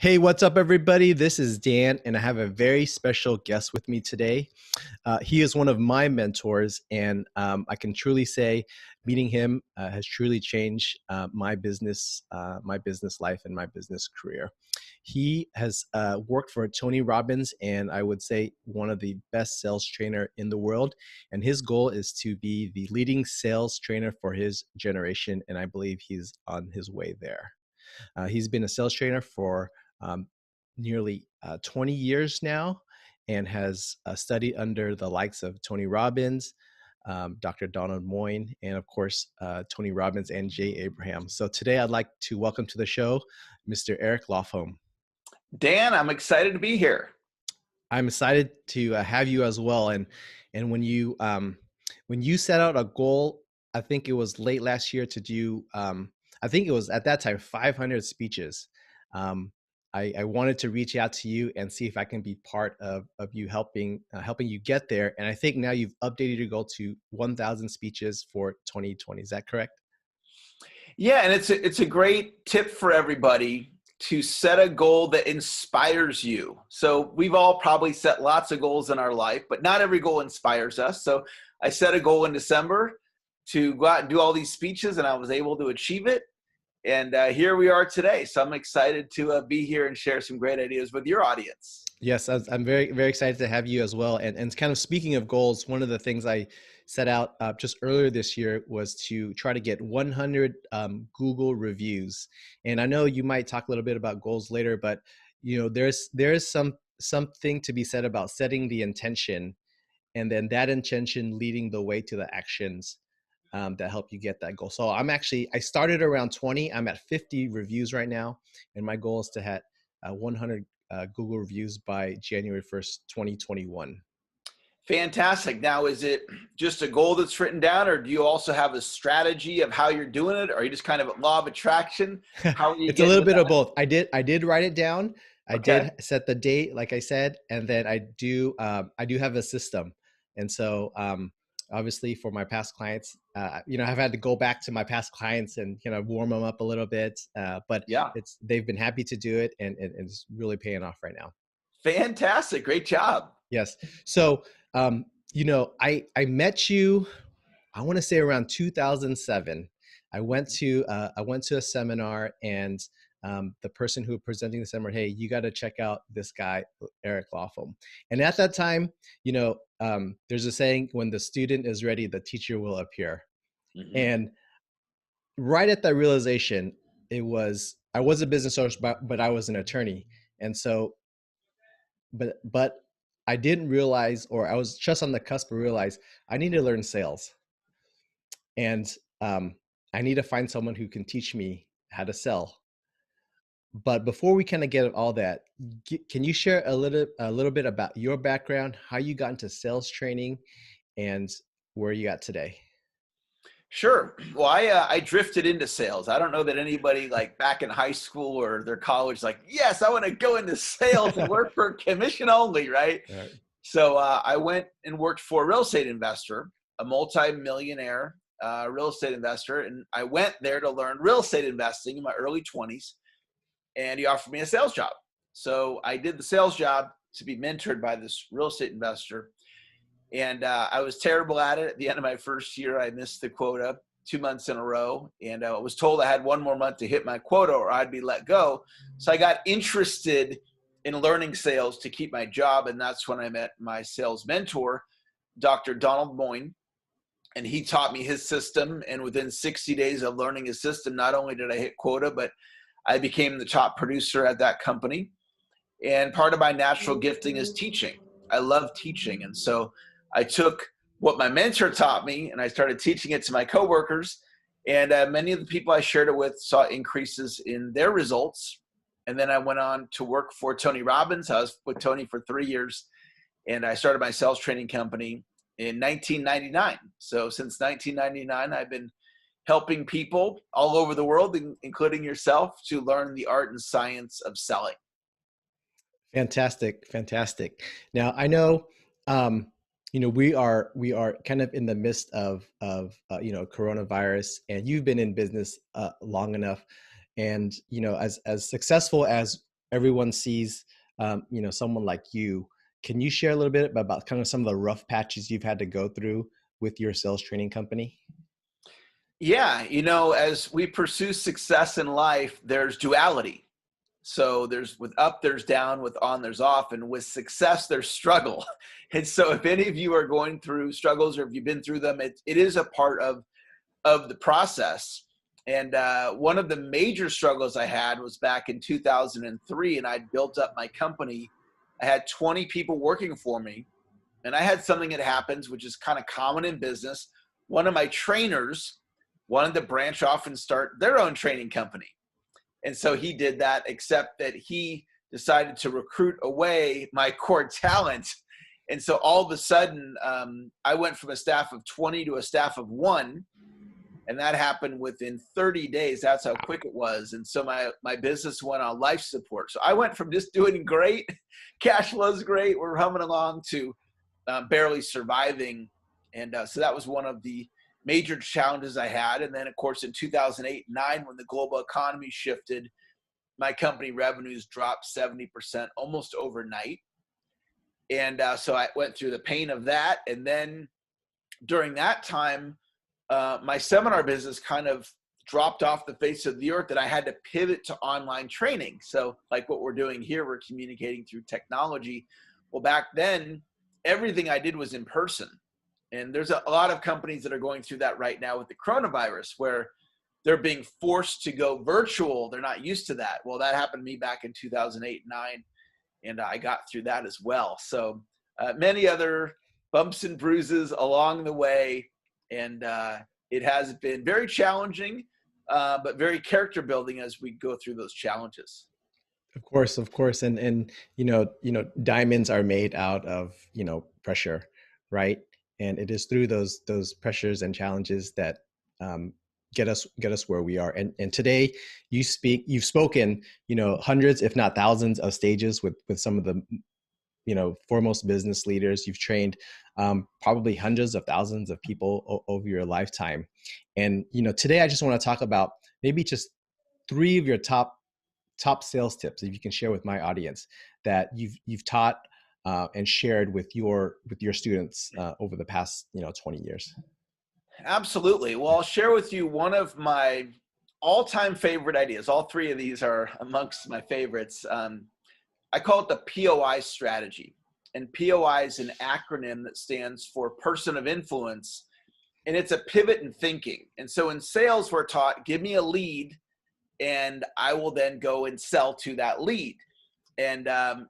Hey, what's up, everybody? This is Dan, and I have a very special guest with me today. He is one of my mentors, and I can truly say meeting him has truly changed my business life, and my business career. He has worked for Tony Robbins, and I would say one of the best sales trainer in the world. And his goal is to be the leading sales trainer for his generation, and I believe he's on his way there. He's been a sales trainer for um, nearly 20 years now and has studied under the likes of Tony Robbins, Dr. Donald Moyne, and of course, Tony Robbins and Jay Abraham. So today I'd like to welcome to the show Mr. Eric Lofholm. Dan, I'm excited to be here. I'm excited to have you as well. And when you set out a goal, I think it was late last year to do. I think it was at that time 500 speeches. Um, I wanted to reach out to you and see if I can be part of you helping you get there. And I think now you've updated your goal to 1,000 speeches for 2020. Is that correct? Yeah, and it's a great tip for everybody to set a goal that inspires you. So we've all probably set lots of goals in our life, but not every goal inspires us. So I set a goal in December to go out and do all these speeches, and I was able to achieve it. And here we are today. So I'm excited to be here and share some great ideas with your audience. Yes, I'm very, very excited to have you as well. And kind of speaking of goals, one of the things I set out just earlier this year was to try to get 100 Google reviews. And I know you might talk a little bit about goals later, but there's something to be said about setting the intention, and then that intention leading the way to the actions that help you get that goal. So I started around 20. I'm at 50 reviews right now, and my goal is to have 100 Google reviews by January 1st, 2021. Fantastic. Now, is it just a goal that's written down, or do you also have a strategy of how you're doing it? Or are you just kind of a law of attraction? How are you It's a getting little with bit of that? both. I did write it down. I Okay. did set the date, like I said, and then I do have a system. And so obviously for my past clients, I've had to go back to my past clients and warm them up a little bit. But Yeah. they've been happy to do it, and it's really paying off right now. Fantastic. Great job. Yes. So, I met you, I want to say around 2007. I went to a seminar, and the person who was presenting the seminar, hey, you got to check out this guy, Eric Lawful. And at that time, there's a saying, when the student is ready, the teacher will appear. Mhm. And right at that realization, I was a business owner, but I was an attorney. And so but I didn't realize, or I was just on the cusp of realize I need to learn sales, and I need to find someone who can teach me how to sell. But before we kind of get all that, can you share a little bit about your background, how you got into sales training, and where you at today? Sure. Well, I drifted into sales. I don't know that anybody like back in high school or their college, like, yes, I want to go into sales and work for commission only, right? Right. So I went and worked for a real estate investor, a multi-millionaire real estate investor. And I went there to learn real estate investing in my early 20s. And he offered me a sales job. So I did the sales job to be mentored by this real estate investor. And I was terrible at it. At the end of my first year, I missed the quota 2 months in a row. And I was told I had one more month to hit my quota or I'd be let go. So I got interested in learning sales to keep my job. And that's when I met my sales mentor, Dr. Donald Moyne. And he taught me his system. And within 60 days of learning his system, not only did I hit quota, but I became the top producer at that company. And part of my natural gifting is teaching. I love teaching. And so I took what my mentor taught me and I started teaching it to my coworkers. And many of the people I shared it with saw increases in their results. And then I went on to work for Tony Robbins. I was with Tony for 3 years. And I started my sales training company in 1999. So since 1999, I've been helping people all over the world, including yourself, to learn the art and science of selling. Fantastic, fantastic. Now I know, we are kind of in the midst of coronavirus, and you've been in business long enough, and as successful as everyone sees, someone like you. Can you share a little bit about kind of some of the rough patches you've had to go through with your sales training company? Yeah, as we pursue success in life, there's duality. So there's with up, there's down, with on, there's off, and with success, there's struggle. And so if any of you are going through struggles or if you've been through them, it is a part of the process. And one of the major struggles I had was back in 2003, and I'd built up my company. I had 20 people working for me, and I had something that happens, which is kind of common in business. One of my trainers wanted to branch off and start their own training company. And so he did that, except that he decided to recruit away my core talent. And so all of a sudden, I went from a staff of 20 to a staff of 1. And that happened within 30 days. That's how quick it was. And so my business went on life support. So I went from just doing great, cash flow's great, we're humming along, to barely surviving. And so that was one of the major challenges I had. And then, of course, in 2008 and 2009, when the global economy shifted, my company revenues dropped 70% almost overnight. And so I went through the pain of that. And then during that time, my seminar business kind of dropped off the face of the earth, and I had to pivot to online training. So like what we're doing here, we're communicating through technology. Well, back then, everything I did was in person. And there's a lot of companies that are going through that right now with the coronavirus, where they're being forced to go virtual. They're not used to that. Well, that happened to me back in 2008 and 2009, and I got through that as well. So many other bumps and bruises along the way. And it has been very challenging, but very character building as we go through those challenges. Of course. And diamonds are made out of, pressure, right? And it is through those pressures and challenges that get us where we are. And today you've spoken, hundreds, if not thousands of stages with some of the, foremost business leaders. You've trained probably hundreds of thousands of people over your lifetime. And, today I just want to talk about maybe just 3 of your top sales tips, if you can share with my audience, that you've taught and shared with your students over the past 20 years. Absolutely. Well, I'll share with you one of my all-time favorite ideas. All 3 of these are amongst my favorites. I call it the POI strategy. And POI is an acronym that stands for person of influence, and it's a pivot in thinking. And so in sales, we're taught, give me a lead, and I will then go and sell to that lead. And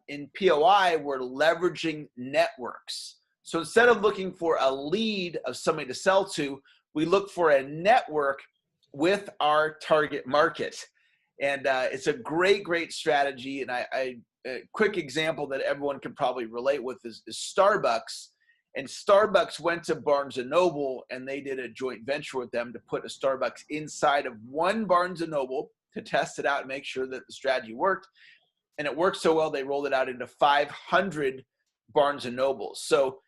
in POI, we're leveraging networks. So instead of looking for a lead of somebody to sell to, we look for a network with our target market. And it's a great strategy. And a quick example that everyone can probably relate with is Starbucks. And Starbucks went to Barnes & Noble, and they did a joint venture with them to put a Starbucks inside of one Barnes & Noble to test it out and make sure that the strategy worked. And it worked so well, they rolled it out into 500 Barnes & Nobles. So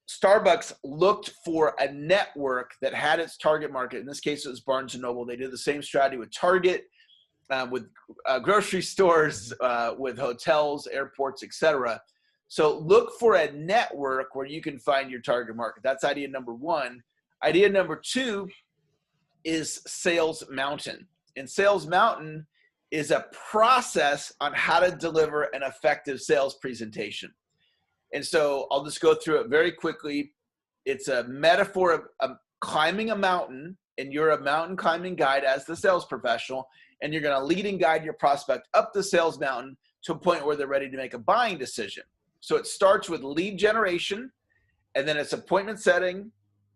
Starbucks looked for a network that had its target market. In this case, it was Barnes & Noble. They did the same strategy with Target, with grocery stores, with hotels, airports, etc. So look for a network where you can find your target market. That's idea number 1. Idea number 2 is Sales Mountain. And Sales Mountain is a process on how to deliver an effective sales presentation. And so I'll just go through it very quickly. It's a metaphor of climbing a mountain, and you're a mountain climbing guide as the sales professional, and you're going to lead and guide your prospect up the sales mountain to a point where they're ready to make a buying decision. So it starts with lead generation, and then it's appointment setting,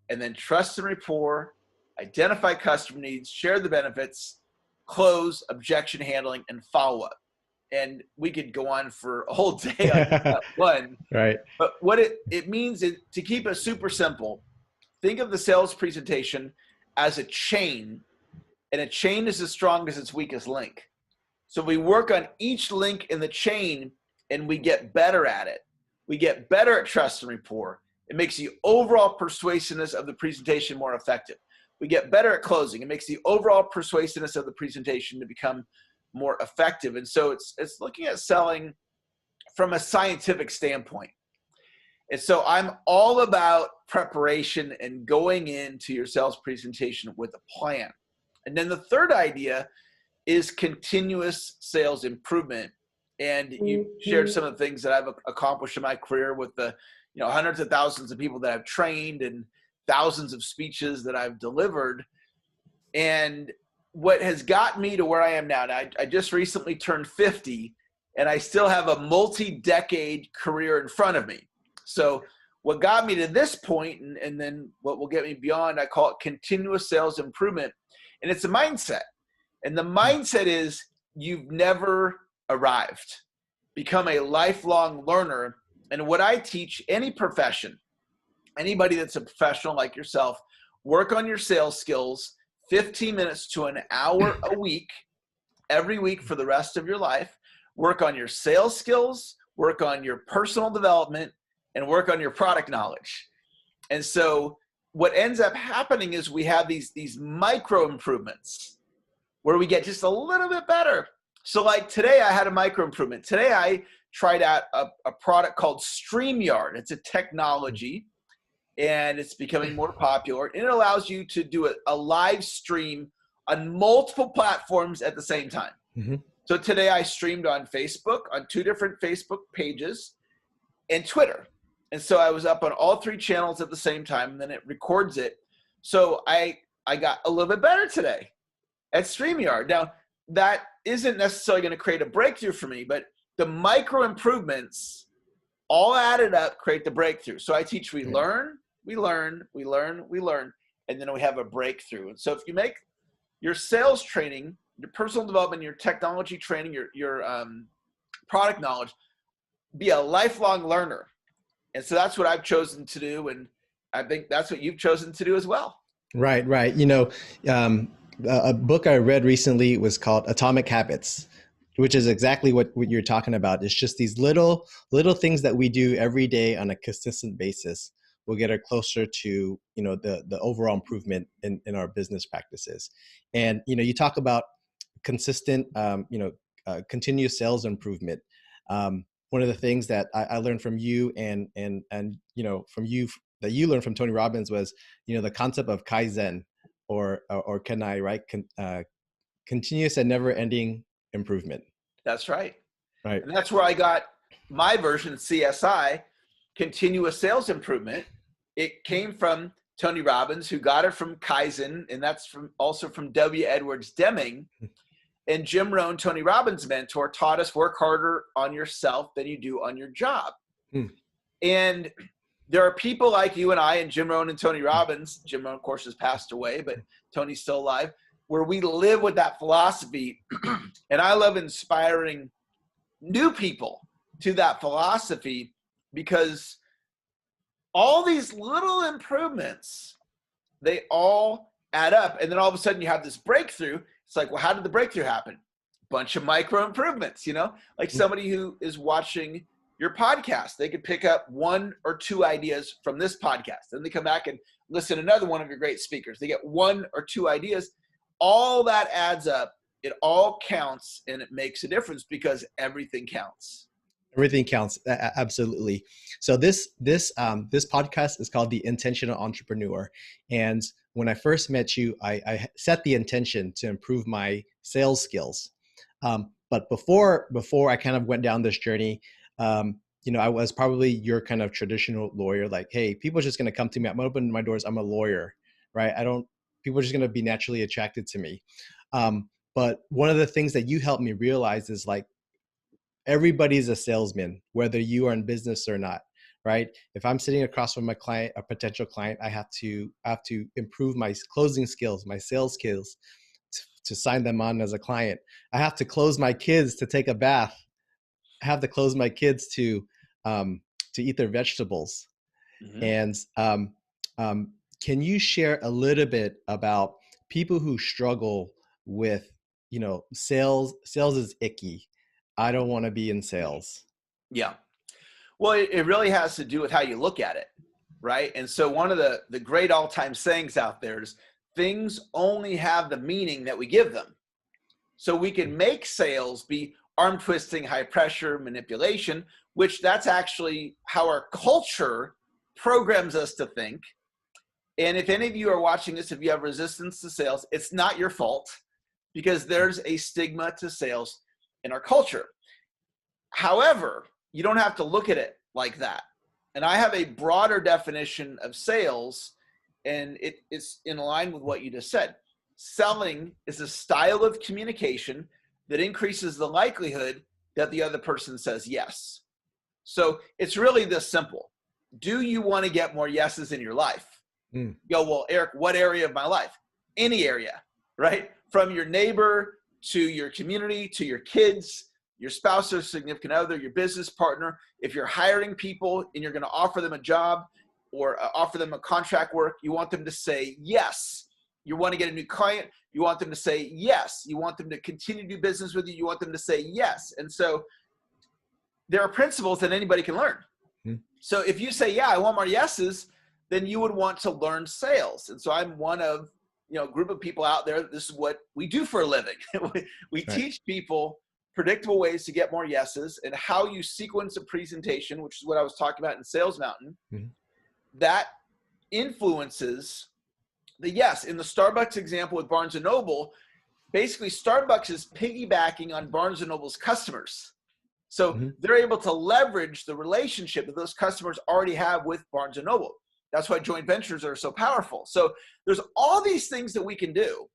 and then trust and rapport, identify customer needs, share the benefits, close, objection handling, and follow-up. And we could go on for a whole day on that one. Right. But what it means is, to keep it super simple, think of the sales presentation as a chain, and a chain is as strong as its weakest link. So we work on each link in the chain, and we get better at it. We get better at trust and rapport. It makes the overall persuasiveness of the presentation more effective. We get better at closing. It makes the overall persuasiveness of the presentation to become more effective. And so it's looking at selling from a scientific standpoint. And so I'm all about preparation and going into your sales presentation with a plan. And then the third idea is continuous sales improvement. And you shared some of the things that I've accomplished in my career with the, hundreds of thousands of people that I've trained and thousands of speeches that I've delivered. And what has got me to where I am now, I just recently turned 50, and I still have a multi-decade career in front of me. So what got me to this point, and then what will get me beyond, I call it continuous sales improvement. And it's a mindset. And the mindset is you've never arrived. Become a lifelong learner. And what I teach any profession, anybody that's a professional like yourself, work on your sales skills 15 minutes to an hour a week, every week for the rest of your life. Work on your sales skills, work on your personal development, and work on your product knowledge. And so what ends up happening is we have these micro improvements where we get just a little bit better. So like today I had a micro improvement. Today I tried out a product called StreamYard. It's a technology, and it's becoming more popular. And it allows you to do a live stream on multiple platforms at the same time. Mm-hmm. So today I streamed on Facebook, on 2 different Facebook pages, and Twitter. And so I was up on all 3 channels at the same time, and then it records it. So I got a little bit better today at StreamYard. Now, that isn't necessarily going to create a breakthrough for me, but the micro improvements all added up create the breakthrough. So I teach we learn, and then we have a breakthrough. And so if you make your sales training, your personal development, your technology training, your product knowledge, be a lifelong learner. And so that's what I've chosen to do. And I think that's what you've chosen to do as well. Right. A book I read recently was called Atomic Habits, which is exactly what you're talking about. It's just these little things that we do every day on a consistent basis will get us closer to, the overall improvement in our business practices. And, you talk about consistent, continuous sales improvement. One of the things that I learned from you and from you that you learned from Tony Robbins was, the concept of Kaizen or Kenai, right? Continuous and never ending improvement. That's right. Right. And that's where I got my version, CSI, continuous sales improvement. It came from Tony Robbins, who got it from Kaizen, and that's also from W. Edwards Deming. And Jim Rohn, Tony Robbins' mentor, taught us work harder on yourself than you do on your job. And there are people like you and I and Jim Rohn and Tony Robbins. Jim Rohn, of course, has passed away, but Tony's still alive, where we live with that philosophy. And I love inspiring new people to that philosophy because all these little improvements, they all add up. And then all of a sudden you have this breakthrough. It's like, well, how did the breakthrough happen? Bunch of micro improvements, like somebody who is watching your podcast, they could pick up 1 or 2 ideas from this podcast. Then they come back and listen to another one of your great speakers. They get 1 or 2 ideas. All that adds up. It all counts, and it makes a difference because everything counts. Everything counts. Absolutely. So this podcast is called The Intentional Entrepreneur. And when I first met you, I set the intention to improve my sales skills. But before I kind of went down this journey, I was probably your kind of traditional lawyer, like, hey, people are just going to come to me. I'm going to open my doors. I'm a lawyer, right? People are just going to be naturally attracted to me. But one of the things that you helped me realize is like, everybody's a salesman, whether you are in business or not, right? If I'm sitting across from a potential client, I have to improve my closing skills, my sales skills to sign them on as a client. I have to close my kids to take a bath. I have to close my kids to eat their vegetables. Mm-hmm. And can you share a little bit about people who struggle with, sales is icky. I don't want to be in sales. Yeah. Well, it really has to do with how you look at it, right? And so one of the great all-time sayings out there is things only have the meaning that we give them. So we can make sales be arm twisting, high pressure, manipulation, which that's actually how our culture programs us to think. And if any of you are watching this, if you have resistance to sales, it's not your fault, because there's a stigma to sales in our culture. However, you don't have to look at it like that. And I have a broader definition of sales, and it's in line with what you just said. Selling is a style of communication that increases the likelihood that the other person says yes. So it's really this simple. Do you want to get more yeses in your life? You go, well, Eric, what area of my life? Any area, right? From your neighbor to your community, to your kids, your spouse or significant other, your business partner. If you're hiring people and you're going to offer them a job or offer them a contract work, you want them to say yes. You want to get a new client, you want them to say yes. You want them to continue to do business with you, you want them to say yes. And so there are principles that anybody can learn. So if you say, yeah, I want more yeses, then you would want to learn sales. And so I'm one of, a group of people out there. This is what we do for a living. we teach people predictable ways to get more yeses, and how you sequence a presentation, which is what I was talking about in Sales Mountain, that influences the yes. In the Starbucks example with Barnes & Noble, basically Starbucks is piggybacking on Barnes & Noble's customers. So they're able to leverage the relationship that those customers already have with Barnes & Noble. That's why joint ventures are so powerful. So there's all these things that we can do.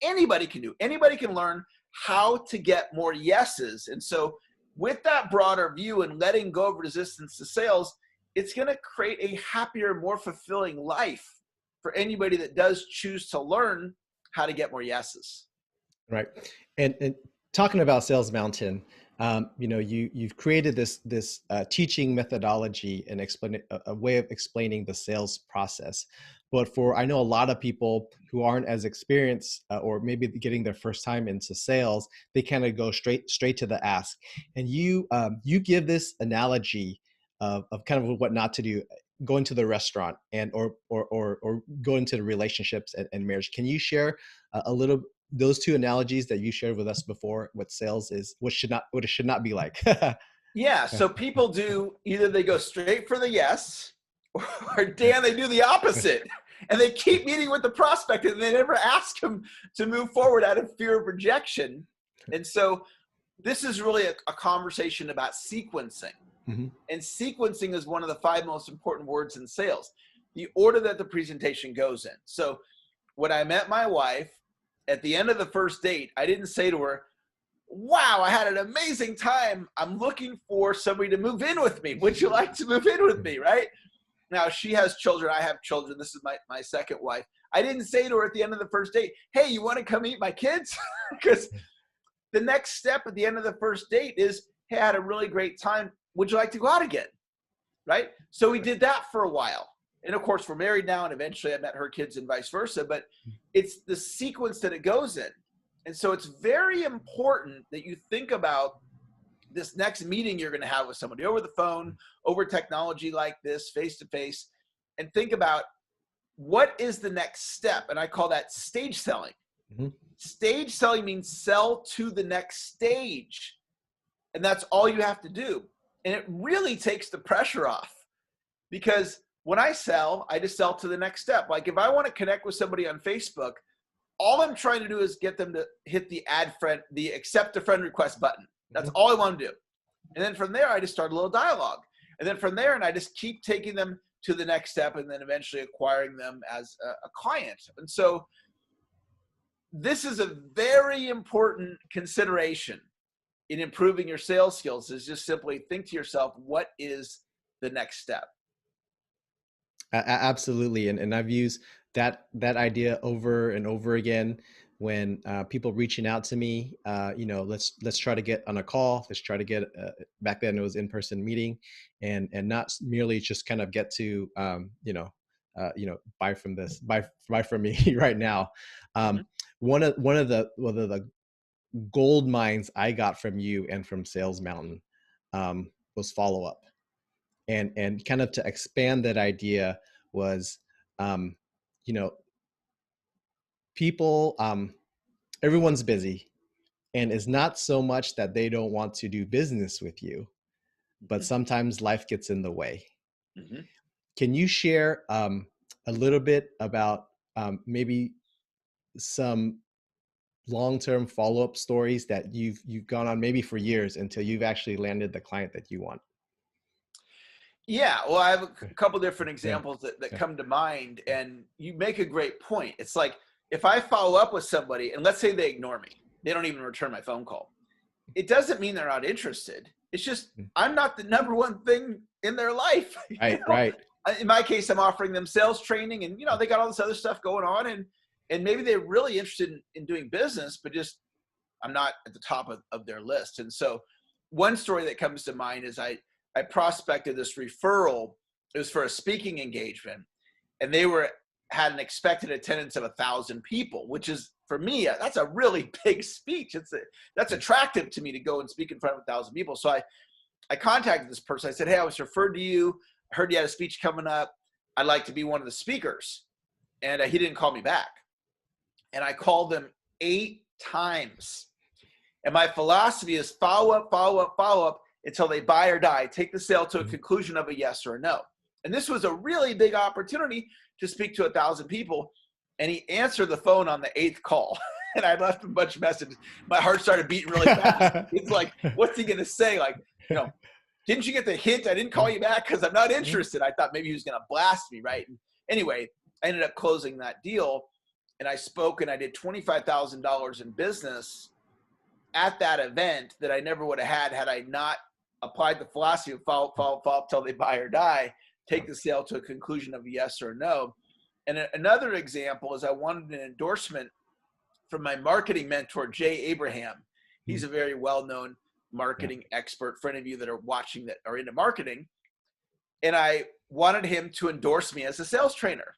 Anybody can do. Anybody can learn how to get more yeses. And so with that broader view and letting go of resistance to sales, it's going to create a happier, more fulfilling life for anybody that does choose to learn how to get more yeses. Right. And talking about Sales Mountain, you've created this teaching methodology and a way of explaining the sales process. But I know a lot of people who aren't as experienced or maybe getting their first time into sales, they kind of go straight to the ask. And you give this analogy of kind of what not to do, going to the restaurant and or go into the relationships and marriage. Can you share a little those two analogies that you shared with us before, what sales is, what it should not be like? Yeah. So people do, either they go straight for the yes, or Dan, they do the opposite. And they keep meeting with the prospect and they never ask them to move forward out of fear of rejection. And so this is really a conversation about sequencing. And sequencing is one of the 5 most important words in sales, the order that the presentation goes in. So when I met my wife, at the end of the first date, I didn't say to her, wow, I had an amazing time. I'm looking for somebody to move in with me. Would you like to move in with me, right? Now, she has children. I have children. This is my second wife. I didn't say to her at the end of the first date, hey, you want to come meet my kids? Because the next step at the end of the first date is, hey, I had a really great time. Would you like to go out again? Right? So we did that for a while. And of course, we're married now, and eventually I met her kids and vice versa. But it's the sequence that it goes in. And so it's very important that you think about this next meeting you're going to have with somebody over the phone, over technology like this, face-to-face, and think about what is the next step. And I call that stage selling. Stage selling means sell to the next stage. And that's all you have to do. And it really takes the pressure off, because when I sell, I just sell to the next step. Like if I want to connect with somebody on Facebook, all I'm trying to do is get them to hit the accept a friend request button. That's all I want to do. And then from there, I just start a little dialogue. And then from there, and I just keep taking them to the next step, and then eventually acquiring them as a client. And so this is a very important consideration in improving your sales skills, is just simply think to yourself, what is the next step? Absolutely. And I've used that idea over and over again when people reaching out to me, let's try to get on a call. Let's try to get, back then it was in-person meeting, and not merely just kind of get to, buy from me right now. One of the gold mines I got from you and from Sales Mountain was follow-up. And kind of to expand that idea was, people, everyone's busy. And it's not so much that they don't want to do business with you, but sometimes life gets in the way. Mm-hmm. Can you share a little bit about maybe some long-term follow-up stories that you've gone on maybe for years until you've actually landed the client that you want? Yeah, well, I have a couple different Yeah, examples that yeah. come to mind, and you make a great point. It's like if I follow up with somebody and let's say they ignore me, they don't even return my phone call. It doesn't mean they're not interested. It's just I'm not the number one thing in their life. Right, right. In my case, I'm offering them sales training, and they got all this other stuff going on, and maybe they're really interested in doing business, but just I'm not at the top of their list. And so one story that comes to mind is I prospected this referral. It was for a speaking engagement, and they had an expected attendance of 1,000 people, which is, for me, that's a really big speech. That's attractive to me to go and speak in front of 1,000 people. So I contacted this person. I said, hey, I was referred to you. I heard you had a speech coming up. I'd like to be one of the speakers. And he didn't call me back. And I called them 8 times. And my philosophy is follow up, follow up, follow up until they buy or die. Take the sale to a conclusion of a yes or a no. And this was a really big opportunity to speak to 1,000 people. And he answered the phone on the 8th call. And I left him a bunch of messages. My heart started beating really fast. It's like, what's he going to say? Like, didn't you get the hint? I didn't call you back because I'm not interested. I thought maybe he was going to blast me, right? And anyway, I ended up closing that deal. And I spoke and I did $25,000 in business at that event that I never would have had I not applied the philosophy of follow up till they buy or die, take the sale to a conclusion of a yes or a no. And another example is I wanted an endorsement from my marketing mentor, Jay Abraham. He's a very well-known marketing expert for any of you that are watching that are into marketing. And I wanted him to endorse me as a sales trainer.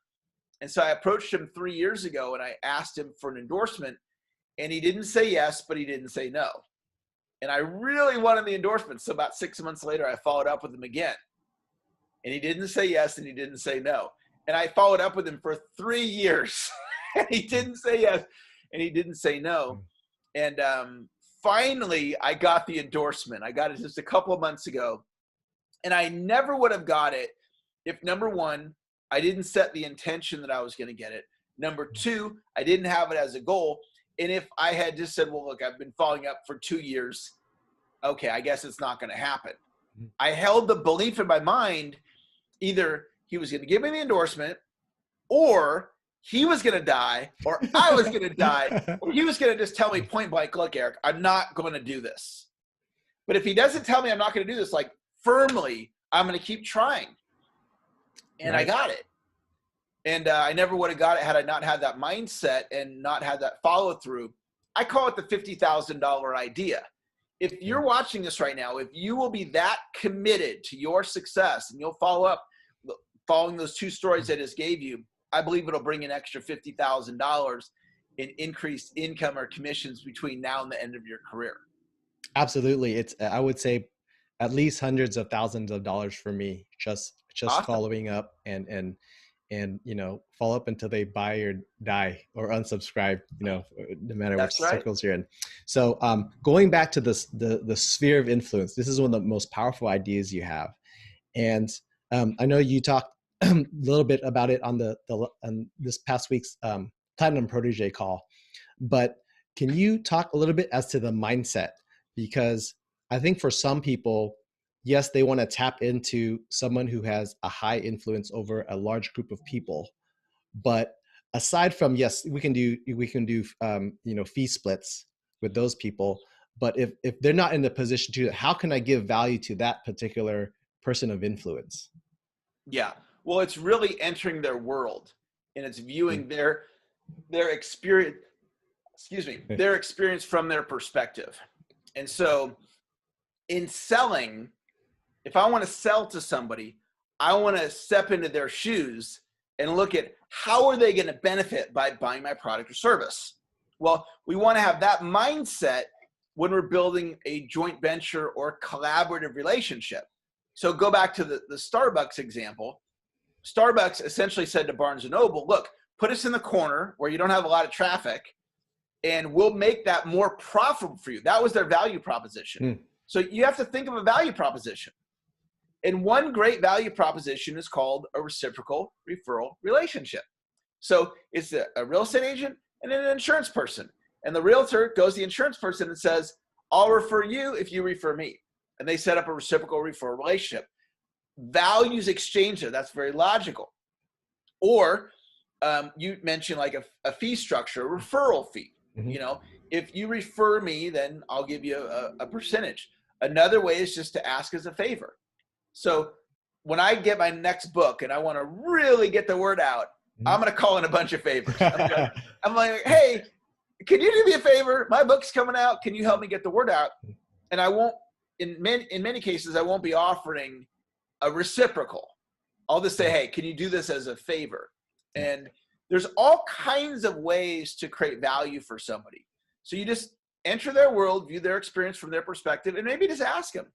And so I approached him 3 years ago and I asked him for an endorsement, and he didn't say yes, but he didn't say no. And I really wanted the endorsement. So about 6 months later, I followed up with him again, and he didn't say yes and he didn't say no. And I followed up with him for 3 years and he didn't say yes and he didn't say no. And finally I got the endorsement. I got it just a couple of months ago, and I never would have got it if, number one, I didn't set the intention that I was going to get it. Number two, I didn't have it as a goal. And if I had just said, well, look, I've been following up for 2 years. Okay, I guess it's not going to happen. I held the belief in my mind, either he was going to give me the endorsement, or he was going to die, or I was going to die, or he was going to just tell me point blank, look, Eric, I'm not going to do this. But if he doesn't tell me I'm not going to do this, like firmly, I'm going to keep trying. And I got it. And I never would have got it had I not had that mindset and not had that follow through. I call it the $50,000 idea. If you're watching this right now, if you will be that committed to your success and you'll follow up following those 2 stories I just gave you, I believe it'll bring an extra $50,000 in increased income or commissions between now and the end of your career. Absolutely. It's, I would say, at least hundreds of thousands of dollars for me, just Awesome. following up and follow up until they buy or die or unsubscribe, no matter which circles you're in. So going back to this, the sphere of influence, this is one of the most powerful ideas you have. And I know you talked a little bit about it on on this past week's Platinum Protege call, but can you talk a little bit as to the mindset? Because I think for some people, yes, they want to tap into someone who has a high influence over a large group of people. But aside from, yes, we can do fee splits with those people. But if they're not in the position to, how can I give value to that particular person of influence? Yeah. Well, it's really entering their world, and it's viewing their experience, their experience from their perspective. And so in selling, if I want to sell to somebody, I want to step into their shoes and look at how are they going to benefit by buying my product or service. Well, we want to have that mindset when we're building a joint venture or collaborative relationship. So go back to the Starbucks example. Starbucks essentially said to Barnes & Noble, look, put us in the corner where you don't have a lot of traffic, and we'll make that more profitable for you. That was their value proposition. Mm. So you have to think of a value proposition. And one great value proposition is called a reciprocal referral relationship. So it's a real estate agent and an insurance person. And the realtor goes to the insurance person and says, I'll refer you if you refer me. And they set up a reciprocal referral relationship. Values exchange there. That's very logical. Or you mentioned like a fee structure, a referral fee. Mm-hmm. You know, if you refer me, then I'll give you a percentage. Another way is just to ask as a favor. So when I get my next book and I want to really get the word out, I'm going to call in a bunch of favors. I'm like, hey, can you do me a favor? My book's coming out. Can you help me get the word out? And I won't, in many cases, I won't be offering a reciprocal. I'll just say, hey, can you do this as a favor? And there's all kinds of ways to create value for somebody. So you just enter their world, view their experience from their perspective, and maybe just ask them,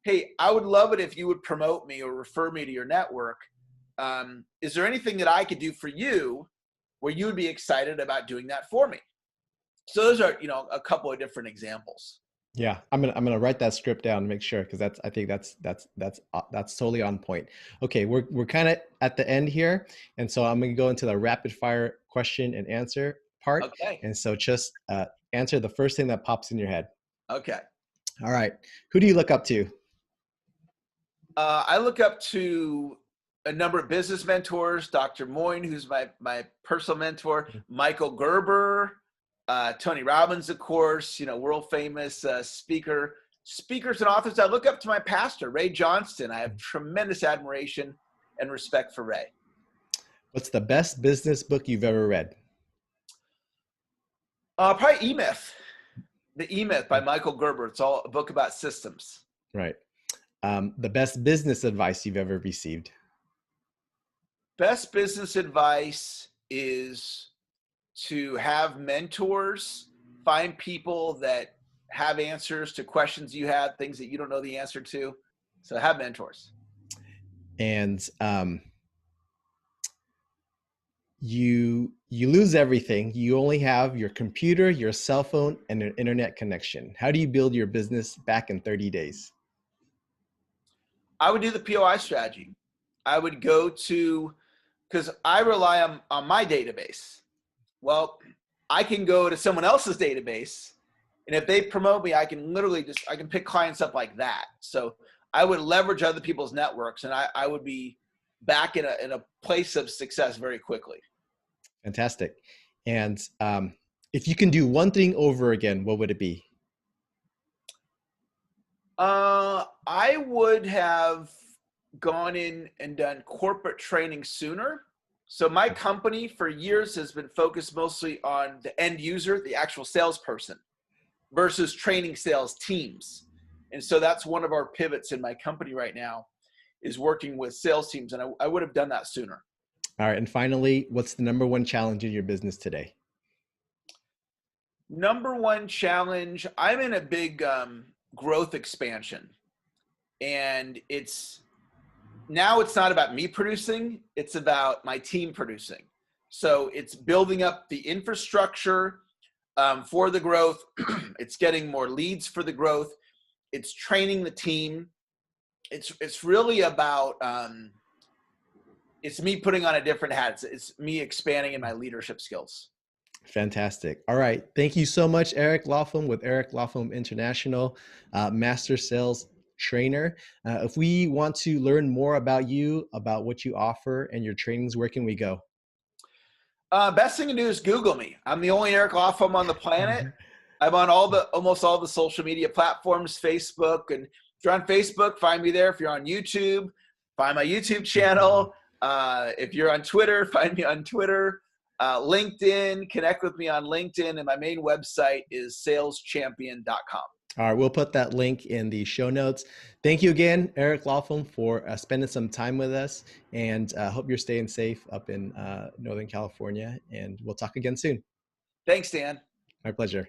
hey, I would love it if you would promote me or refer me to your network. Is there anything that I could do for you where you would be excited about doing that for me? So those are, a couple of different examples. Yeah, I'm gonna write that script down and make sure, because I think that's totally on point. Okay, we're kind of at the end here, and so I'm gonna go into the rapid fire question and answer part. Okay. And so just answer the first thing that pops in your head. Okay. All right. Who do you look up to? I look up to a number of business mentors, Dr. Moyne, who's my personal mentor, Michael Gerber, Tony Robbins, of course, world famous speakers and authors. I look up to my pastor, Ray Johnston. I have tremendous admiration and respect for Ray. What's the best business book you've ever read? Probably E-Myth. The E-Myth by Michael Gerber. It's all a book about systems. Right. The best business advice you've ever received? Best business advice is to have mentors, find people that have answers to questions you have, things that you don't know the answer to. So have mentors. And you lose everything. You only have your computer, your cell phone, and an internet connection. How do you build your business back in 30 days? I would do the POI strategy. I would go to, because I rely on my database. Well, I can go to someone else's database, and if they promote me, I can literally I can pick clients up like that. So I would leverage other people's networks, and I would be back in a place of success very quickly. Fantastic. And if you can do one thing over again, what would it be? I would have gone in and done corporate training sooner. So my company for years has been focused mostly on the end user, the actual salesperson, versus training sales teams. And so that's one of our pivots in my company right now, is working with sales teams. And I would have done that sooner. All right. And finally, what's the number one challenge in your business today? Number one challenge, I'm in a big growth expansion. And it's not about me producing, it's about my team producing. So it's building up the infrastructure for the growth. It's getting more leads for the growth. It's training the team. It's really about, it's me putting on a different hat. It's me expanding in my leadership skills. Fantastic. All right. Thank you so much, Eric Lofholm with Eric Lofholm International, Master Sales Trainer. If we want to learn more about you, about what you offer and your trainings, where can we go? Best thing to do is Google me. I'm the only Eric Lofholm on the planet. I'm on almost all the social media platforms, Facebook. And if you're on Facebook, find me there. If you're on YouTube, find my YouTube channel. If you're on Twitter, find me on Twitter. LinkedIn, connect with me on LinkedIn. And my main website is saleschampion.com. All right, we'll put that link in the show notes. Thank you again, Eric Lofholm, for spending some time with us, and hope you're staying safe up in Northern California, and we'll talk again soon. Thanks, Dan. My pleasure.